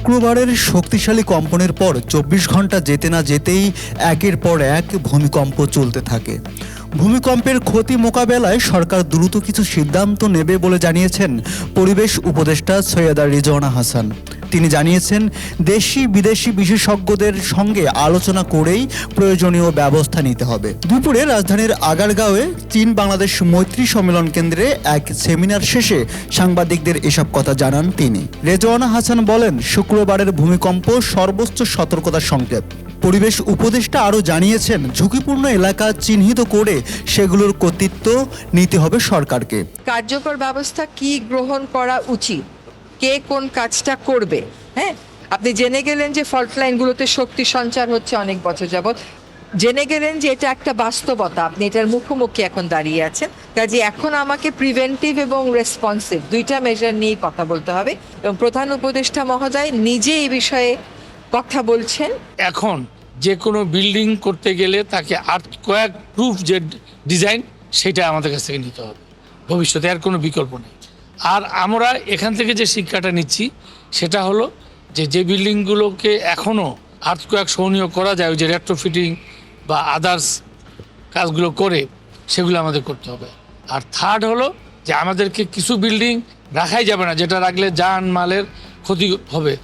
শুক্রবারের শক্তিশালী কম্পনের পর ২৪ ঘন্টা যেতে না যেতেই একের পর এক ভূমিকম্প চলতে থাকে। ভূমিকম্পের ক্ষতি মোকাবেলায় সরকার দ্রুত কিছু সিদ্ধান্ত নেবে বলে জানিয়েছেন পরিবেশ উপদেষ্টা সৈয়দা রিজওয়ানা হাসান। তিনি জানিয়েছেন, দেশি বিদেশি বিশেষজ্ঞদের সঙ্গে আলোচনা করেই প্রয়োজনীয় ব্যবস্থা নিতে হবে। দুপুরে রাজধানীর আগারগাঁওয়ে চীন বাংলাদেশ মৈত্রী সম্মেলন কেন্দ্রে এক সেমিনার শেষে সাংবাদিকদের এসব কথা জানান তিনি। রেজওয়ানা হাসান বলেন, শুক্রবারের ভূমিকম্প সর্বোচ্চ সতর্কতার সংকেত। পরিবেশ উপদেষ্টা আরও জানিয়েছেন, ঝুঁকিপূর্ণ এলাকা চিহ্নিত করে সেগুলোর কর্তৃত্ব নিতে হবে সরকারকে। কার্যকর ব্যবস্থা কি গ্রহণ করা উচিত, কে কোন কাজটা করবে। হ্যাঁ, আপনি জেনে গেলেন যে ফল্ট লাইনগুলোতে শক্তি সঞ্চার হচ্ছে অনেক বছর যাবৎ, জেনে গেলেন যে এটা একটা বাস্তবতা, আপনি এটার মুখোমুখি এখন দাঁড়িয়ে আছেন। কাজে এখন আমাকে প্রিভেন্টিভ এবং রেসপন্সিভ দুইটা মেজার নিয়েই কথা বলতে হবে এবং প্রধান উপদেষ্টা মহোদয় নিজে এই বিষয়ে কথা বলছেন। এখন যে কোনো বিল্ডিং করতে গেলে তাকে আর্থকোয়াক প্রুফ যে ডিজাইন সেটা আমাদের কাছ থেকে নিতে হবে, ভবিষ্যতে আর কোনো বিকল্প নেই। আর আমরা এখান থেকে যে শিক্ষাটা নিচ্ছি সেটা হলো যে বিল্ডিংগুলোকে এখনও আর্থকোয়াক সহনীয় করা যায়, ওই যে রেট্রোফিটিং বা আদার্স কাজগুলো করে সেগুলো আমাদের করতে হবে। আর থার্ড হলো যে আমাদেরকে কিছু বিল্ডিং রাখাই যাবে না, যেটা রাখলে জান মালের ক্ষতি হবে।